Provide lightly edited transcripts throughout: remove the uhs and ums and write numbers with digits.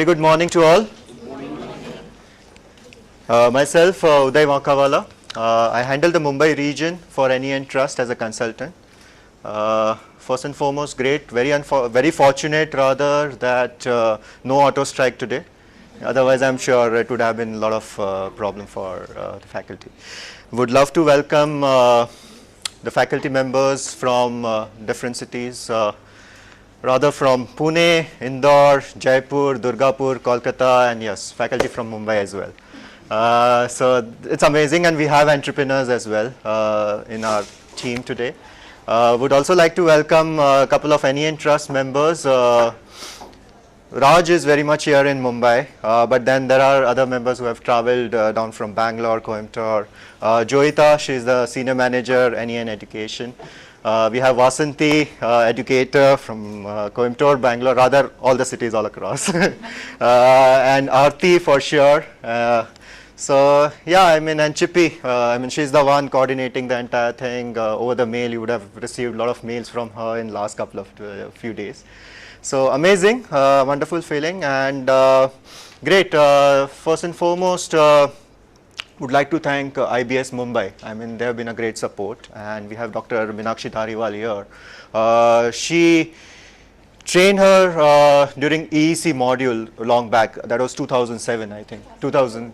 Very good morning to all. Myself, Uday Makawala. I handle the Mumbai region for NEN Trust as a consultant. First and foremost, great, very fortunate rather that no auto strike today. Otherwise, I'm sure it would have been a lot of problem for the faculty. Would love to welcome the faculty members from different cities, rather from Pune, Indore, Jaipur, Durgapur, Kolkata, and yes, faculty from Mumbai as well. So it's amazing, and we have entrepreneurs as well in our team today. Would also like to welcome a couple of NEN Trust members. Raj is very much here in Mumbai, but then there are other members who have traveled down from Bangalore, Coimbatore. Joita, she is the senior manager, NEN Education. We have Vasanti, educator from Coimbatore, Bangalore, rather all the cities all across. And Aarti for sure. So yeah, I mean, and Chippy, I mean, she's the one coordinating the entire thing. Over the mail, you would have received a lot of mails from her in last couple of few days. So amazing, wonderful feeling, and great. First and foremost, would like to thank IBS Mumbai. I mean, they have been a great support, and we have Dr. Meenakshi Dhariwal here. She trained her during EEC module long back. That was 2007, I think. 2000.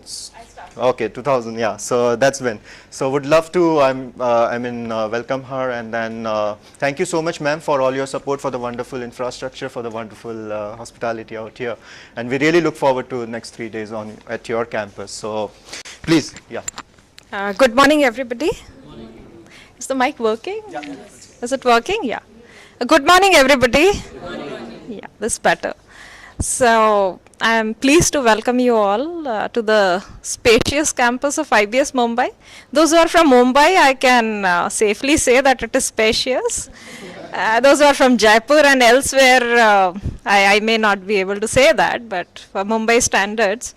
Okay, 2000. Yeah. So that's when. So would love to. Welcome her, and then thank you so much, ma'am, for all your support, for the wonderful infrastructure, for the wonderful hospitality out here, and we really look forward to the next 3 days at your campus. So please, yeah. Good morning, everybody. Is the mic working? Yeah. Is it working? Yeah. Good morning, everybody. Good morning. Yeah, this is better. So I'm pleased to welcome you all to the spacious campus of IBS Mumbai. Those who are from Mumbai, I can safely say that it is spacious. Those who are from Jaipur and elsewhere, I may not be able to say that, but for Mumbai standards,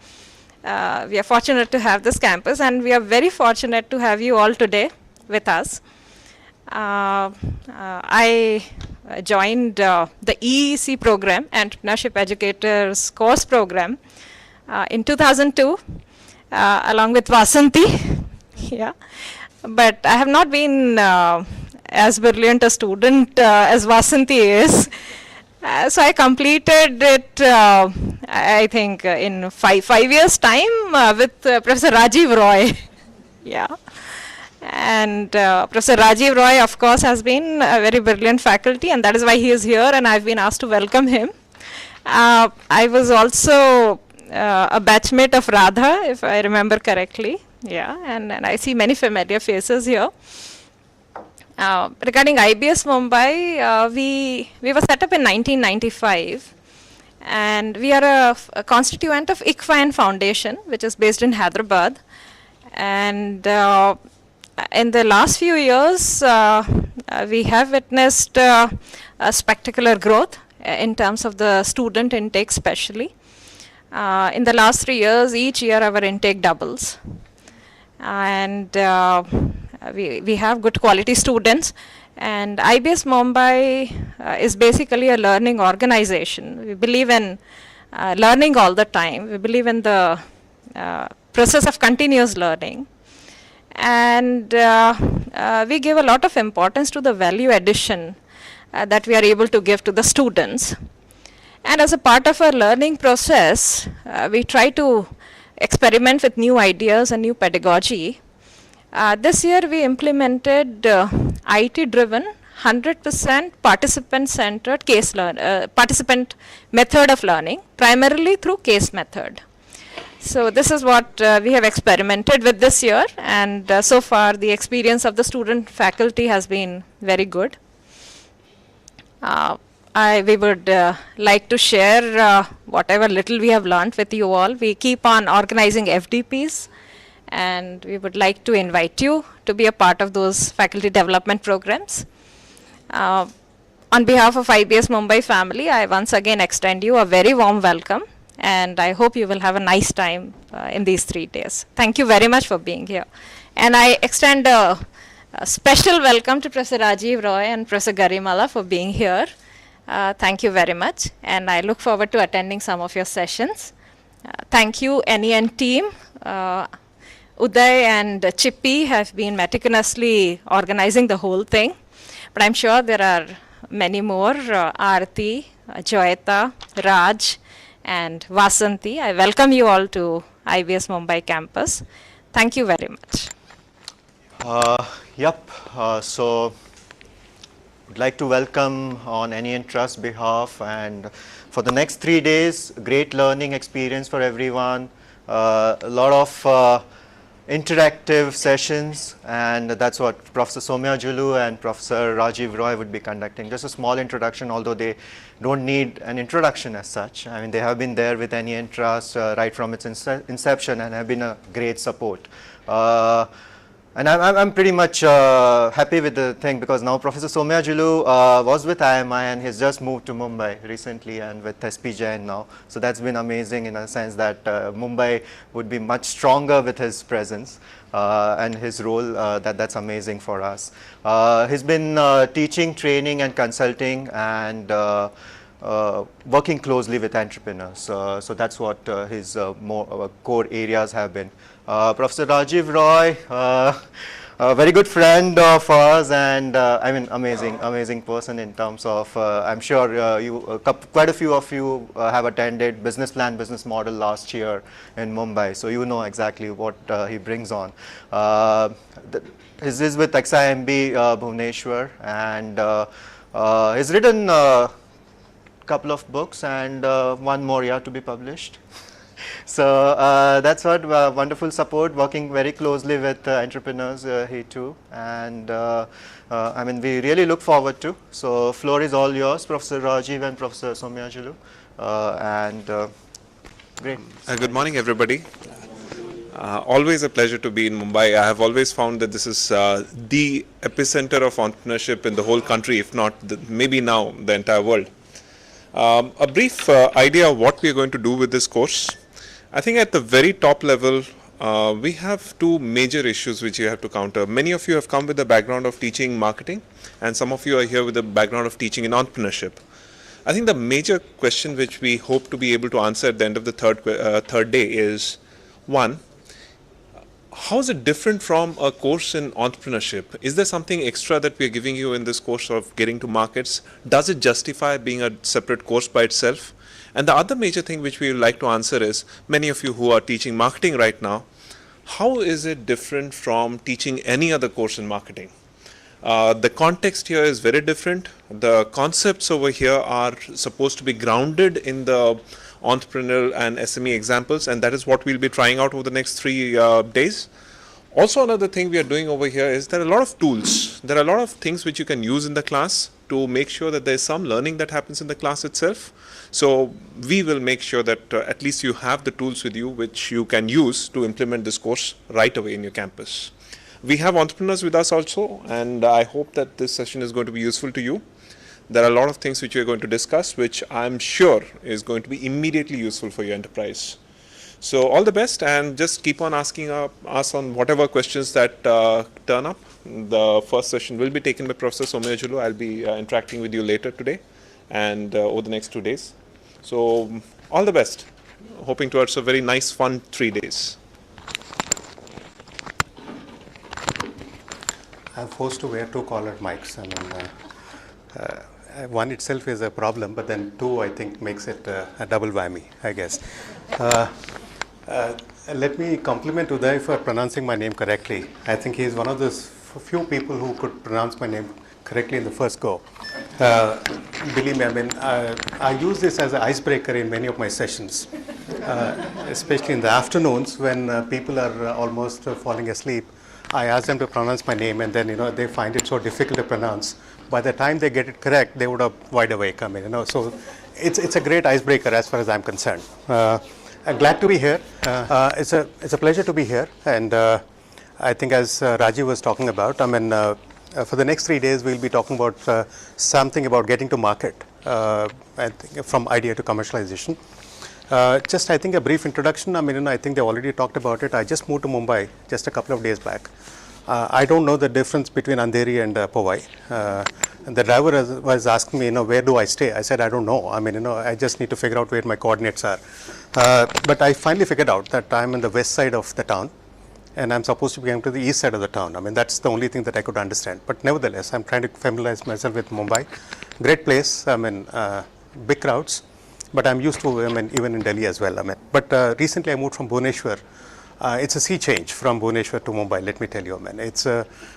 we are fortunate to have this campus, and we are very fortunate to have you all today with us. I joined the EEC program, Entrepreneurship Educators Course Program, in 2002, along with Vasanti. Yeah, but I have not been as brilliant a student as Vasanti is. So I completed it, I think, in five years' time with Professor Rajiv Roy. Yeah. And Professor Rajiv Roy, of course, has been a very brilliant faculty, and that is why he is here, and I've been asked to welcome him. I was also a batchmate of Radha, if I remember correctly. Yeah, and I see many familiar faces here. Regarding IBS Mumbai, we were set up in 1995, and we are a constituent of ICFAN Foundation, which is based in Hyderabad. And in the last few years, we have witnessed a spectacular growth in terms of the student intake especially. In the last 3 years, each year our intake doubles. And we have good quality students. And IBS Mumbai is basically a learning organization. We believe in learning all the time. We believe in the process of continuous learning. And we give a lot of importance to the value addition that we are able to give to the students. And as a part of our learning process, we try to experiment with new ideas and new pedagogy. This year we implemented IT-driven, 100% participant-centered participant method of learning, primarily through case method. So this is what we have experimented with this year, and so far the experience of the student faculty has been very good. We would like to share whatever little we have learned with you all. We keep on organizing FDPs, and we would like to invite you to be a part of those faculty development programs. On behalf of IBS Mumbai family, I once again extend you a very warm welcome, and I hope you will have a nice time in these 3 days. Thank you very much for being here. And I extend a special welcome to Professor Rajiv Roy and Professor Garimala for being here. Thank you very much, and I look forward to attending some of your sessions. Thank you, NEN team. Uday and Chippy have been meticulously organizing the whole thing, but I'm sure there are many more, Aarti, Joyita, Raj, and Vasanti. I welcome you all to IBS Mumbai campus. Thank you very much. Yep, so would like to welcome on NEN Trust behalf, and for the next 3 days, great learning experience for everyone, a lot of interactive sessions, and that's what Professor Somya Julu and Professor Rajiv Roy would be conducting. Just a small introduction, although they don't need an introduction as such. I mean, they have been there with NEN Trust right from its inception and have been a great support. And I'm pretty much happy with the thing, because now Professor Somya Julu was with IMI and he's just moved to Mumbai recently and with SP Jain now. So that's been amazing in a sense that Mumbai would be much stronger with his presence and his role. That's amazing for us. He's been teaching, training and consulting and working closely with entrepreneurs. So that's what his more core areas have been. Professor Rajiv Roy, a very good friend of ours, and I mean amazing person in terms of, I'm sure quite a few of you have attended Business Plan, Business Model last year in Mumbai, so you know exactly what he brings on. He's with XIMB Bhubaneswar, and he's written couple of books and one more yet to be published. So that's what wonderful support, working very closely with entrepreneurs here too, and I mean we really look forward to. So floor is all yours, Professor Rajiv and Professor Somya Julu, and great. Good morning, everybody. Always a pleasure to be in Mumbai. I have always found that this is the epicenter of entrepreneurship in the whole country, if not maybe now the entire world. A brief idea of what we are going to do with this course. I think at the very top level, we have two major issues which you have to counter. Many of you have come with the background of teaching marketing, and some of you are here with the background of teaching in entrepreneurship. I think the major question which we hope to be able to answer at the end of the third day is, one, how is it different from a course in entrepreneurship? Is there something extra that we are giving you in this course of getting to markets? Does it justify being a separate course by itself? And the other major thing which we would like to answer is, many of you who are teaching marketing right now, how is it different from teaching any other course in marketing? The context here is very different. The concepts over here are supposed to be grounded in the entrepreneurial and SME examples, and that is what we'll be trying out over the next 3 days. Also, another thing we are doing over here is there are a lot of tools. There are a lot of things which you can use in the class to make sure that there is some learning that happens in the class itself. So we will make sure that at least you have the tools with you which you can use to implement this course right away in your campus. We have entrepreneurs with us also, and I hope that this session is going to be useful to you. There are a lot of things which we are going to discuss, which I'm sure is going to be immediately useful for your enterprise. So all the best, and just keep on asking us on whatever questions that turn up. The first session will be taken by Professor Somya Julu. I'll be interacting with you later today and over the next 2 days. So all the best. Hoping towards a very nice, fun 3 days. I'm forced to wear 2 collared mics. I mean, one itself is a problem, but then 2, I think, makes it a double whammy, I guess. Let me compliment Uday for pronouncing my name correctly. I think he is one of those few people who could pronounce my name correctly in the first go. Believe me, I mean, I use this as an icebreaker in many of my sessions, especially in the afternoons when people are almost falling asleep. I ask them to pronounce my name, and then they find it so difficult to pronounce. By the time they get it correct, they would have wide awake. I mean, so it's a great icebreaker as far as I'm concerned. I'm glad to be here. It's a pleasure to be here, and I think as Rajiv was talking about, I mean, for the next 3 days we'll be talking about something about getting to market, I think from idea to commercialization. Just I think a brief introduction. I mean, I think they already talked about it. I just moved to Mumbai just a couple of days back. I don't know the difference between Andheri and Powai. And the driver was asking me, where do I stay? I said, I don't know. I mean, I just need to figure out where my coordinates are. But I finally figured out that I'm in the west side of the town, and I'm supposed to be going to the east side of the town. I mean, that's the only thing that I could understand. But nevertheless, I'm trying to familiarize myself with Mumbai. Great place. I mean, big crowds. But I'm used to, even in Delhi as well. But recently I moved from Bhubaneswar. It's a sea change from Bhubaneswar to Mumbai, let me tell you,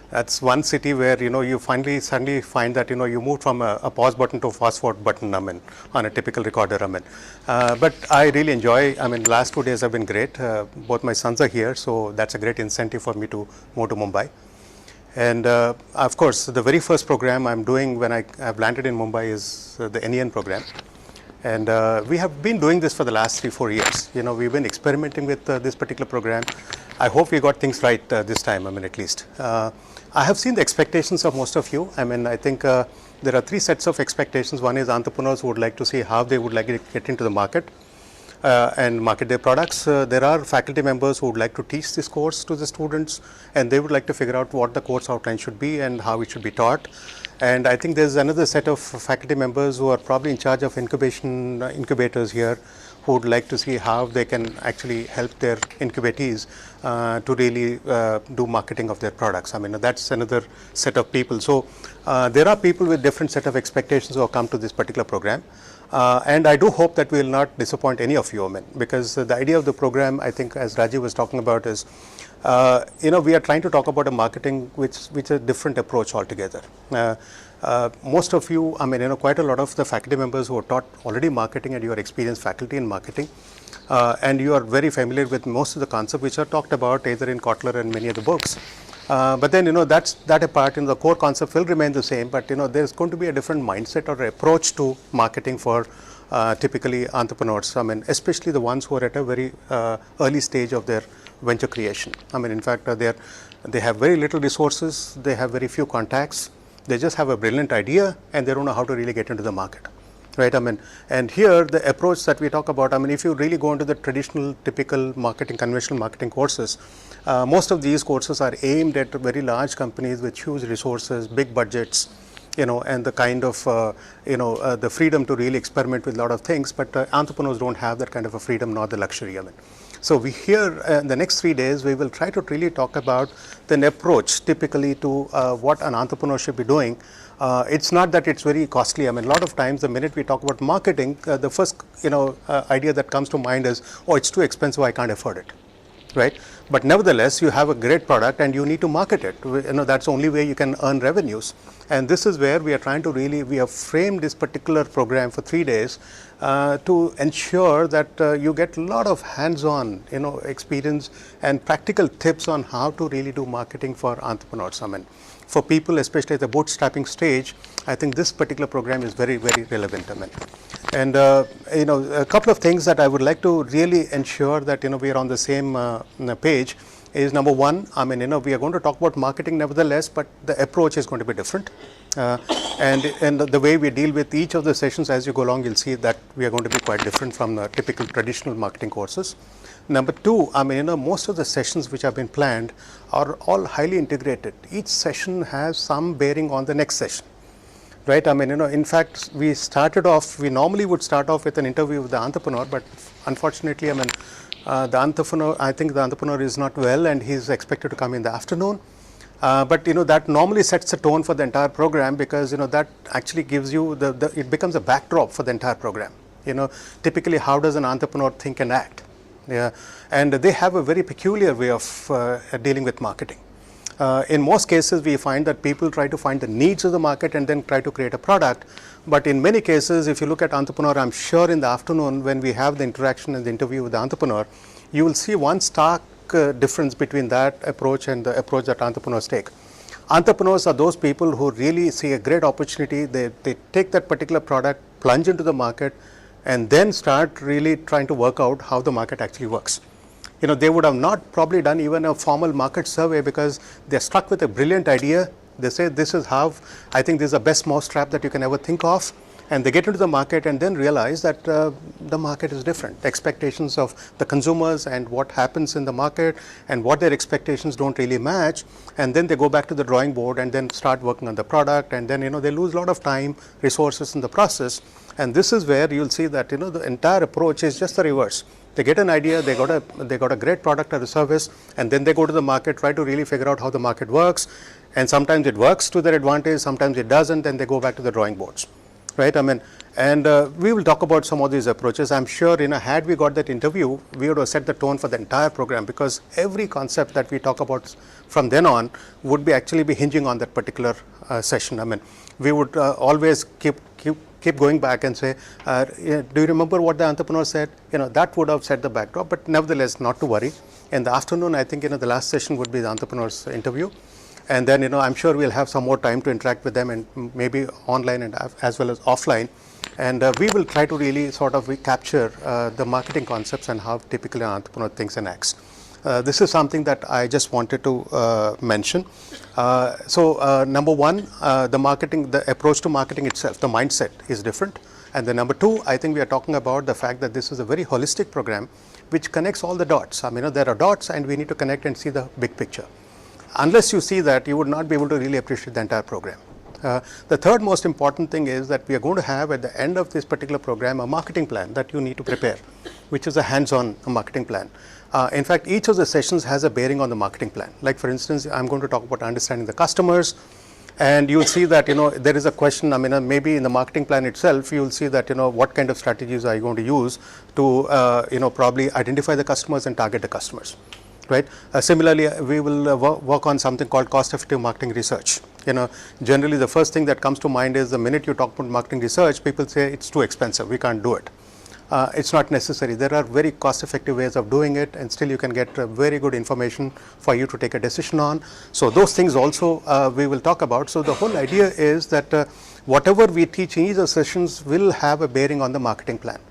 that's one city where, you suddenly find that, you moved from a pause button to a fast forward button, on a typical recorder, But I really enjoy, last 2 days have been great. Both my sons are here, so that's a great incentive for me to move to Mumbai. And of course, the very first program I'm doing when I've landed in Mumbai is the NEN program. And we have been doing this for the last 3-4 years. We've been experimenting with this particular program. I hope we got things right this time, at least. I have seen the expectations of most of you. I think there are 3 sets of expectations. One is entrepreneurs who would like to see how they would like to get into the market and market their products. There are faculty members who would like to teach this course to the students, and they would like to figure out what the course outline should be and how it should be taught. And I think there's another set of faculty members who are probably in charge of incubators here, who would like to see how they can actually help their incubatees to really do marketing of their products. That's another set of people. So there are people with different set of expectations who have come to this particular program. And I do hope that we will not disappoint any of you, because the idea of the program, I think, as Rajiv was talking about, is we are trying to talk about a marketing which is a different approach altogether. Most of you, quite a lot of the faculty members who are taught already marketing, and you are experienced faculty in marketing, and you are very familiar with most of the concepts which are talked about either in Kotler and many of the books. But then, that's that apart. The core concept will remain the same, but there's going to be a different mindset or approach to marketing for typically entrepreneurs. Especially the ones who are at a very early stage of their venture creation. In fact, they have very little resources, they have very few contacts, they just have a brilliant idea, and they don't know how to really get into the market. Right? And here the approach that we talk about, if you really go into the traditional, typical marketing, conventional marketing courses, most of these courses are aimed at very large companies with huge resources, big budgets, and the kind of, the freedom to really experiment with a lot of things. But entrepreneurs don't have that kind of a freedom nor the luxury. So we here in the next 3 days, we will try to really talk about the approach typically to what an entrepreneur should be doing. It's not that it's very costly. A lot of times the minute we talk about marketing, the first idea that comes to mind is, oh, it's too expensive, I can't afford it. Right? But nevertheless, you have a great product and you need to market it. That's the only way you can earn revenues. And this is where we are trying to we have framed this particular program for 3 days to ensure that you get a lot of hands-on, experience and practical tips on how to really do marketing for entrepreneurs. For people, especially at the bootstrapping stage, I think this particular program is very, very relevant. And a couple of things that I would like to really ensure that we are on the same page is, number one, we are going to talk about marketing nevertheless, but the approach is going to be different. And the way we deal with each of the sessions as you go along, you'll see that we are going to be quite different from the typical traditional marketing courses. Number two, most of the sessions which have been planned are all highly integrated. Each session has some bearing on the next session. Right? In fact, we normally would start off with an interview with the entrepreneur, but unfortunately, I think the entrepreneur is not well and he's expected to come in the afternoon. But that normally sets the tone for the entire program, because that actually gives you it becomes a backdrop for the entire program. Typically, how does an entrepreneur think and act? Yeah, and they have a very peculiar way of dealing with marketing. In most cases, we find that people try to find the needs of the market and then try to create a product. But in many cases, if you look at entrepreneur, I'm sure in the afternoon when we have the interaction and the interview with the entrepreneur, you will see one stark difference between that approach and the approach that entrepreneurs take. Entrepreneurs are those people who really see a great opportunity. They take that particular product, plunge into the market, and then start really trying to work out how the market actually works. They would have not probably done even a formal market survey, because they're struck with a brilliant idea. They say, this is how, I think this is the best mousetrap that you can ever think of. And they get into the market and then realize that the market is different. The expectations of the consumers and what happens in the market and what their expectations don't really match. And then they go back to the drawing board and then start working on the product. And then, they lose a lot of time, resources in the process. And this is where you'll see that, the entire approach is just the reverse. They get an idea, they got a great product or a service, and then they go to the market, try to really figure out how the market works. And sometimes it works to their advantage, sometimes it doesn't, then they go back to the drawing boards. Right, and we will talk about some of these approaches. I'm sure, had we got that interview, we would have set the tone for the entire program, because every concept that we talk about from then on would be actually be hinging on that particular session. We would always keep going back and say, do you remember what the entrepreneur said? That would have set the backdrop, but nevertheless, not to worry. In the afternoon, I think, the last session would be the entrepreneur's interview. And then, I'm sure we'll have some more time to interact with them, and maybe online and as well as offline. And we will try to really sort of capture the marketing concepts and how typically an entrepreneur thinks and acts. This is something that I just wanted to mention. So number one, the approach to marketing itself, the mindset is different. And the number two, I think we are talking about the fact that this is a very holistic program which connects all the dots. There are dots and we need to connect and see the big picture. Unless you see that, you would not be able to really appreciate the entire program. The third most important thing is that we are going to have at the end of this particular program a marketing plan that you need to prepare, which is a hands-on marketing plan. In fact, each of the sessions has a bearing on the marketing plan. Like for instance, I'm going to talk about understanding the customers, and you'll see that there is a question. Maybe in the marketing plan itself, you'll see that what kind of strategies are you going to use to probably identify the customers and target the customers. Right. Similarly, we will work on something called cost-effective marketing research. Generally the first thing that comes to mind is the minute you talk about marketing research, people say it's too expensive, we can't do it. It's not necessary. There are very cost-effective ways of doing it, and still you can get very good information for you to take a decision on. So those things also we will talk about. So the whole idea is that whatever we teach in each of the sessions will have a bearing on the marketing plan.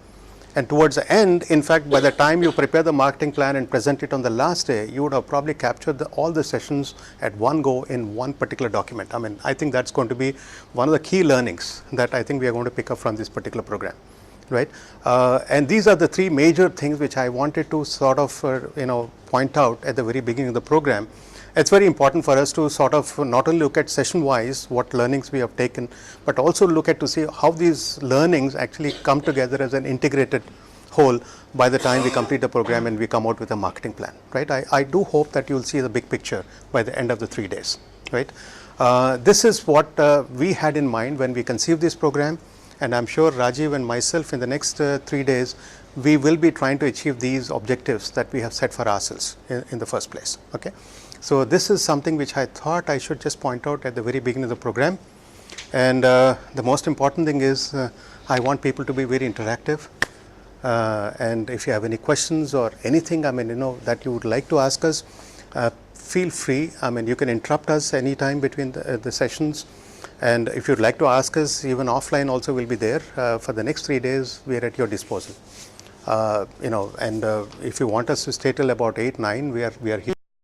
And towards the end, in fact, by the time you prepare the marketing plan and present it on the last day, you would have probably captured all the sessions at one go in one particular document. I think that's going to be one of the key learnings that I think we are going to pick up from this particular program. Right? And these are the three major things which I wanted to sort of, point out at the very beginning of the program. It's very important for us to sort of not only look at session wise what learnings we have taken, but also look at to see how these learnings actually come together as an integrated whole by the time we complete the program and we come out with a marketing plan. Right? I do hope that you'll see the big picture by the end of the 3 days. Right? This is what we had in mind when we conceived this program, and I'm sure Rajiv and myself in the next 3 days we will be trying to achieve these objectives that we have set for ourselves in the first place. Okay. So this is something which I thought I should just point out at the very beginning of the program. And the most important thing is I want people to be very interactive. And if you have any questions or anything, that you would like to ask us, feel free. You can interrupt us anytime between the sessions. And if you'd like to ask us, even offline also will be there. For the next 3 days, we are at your disposal. And if you want us to stay till about 8, 9, we are here.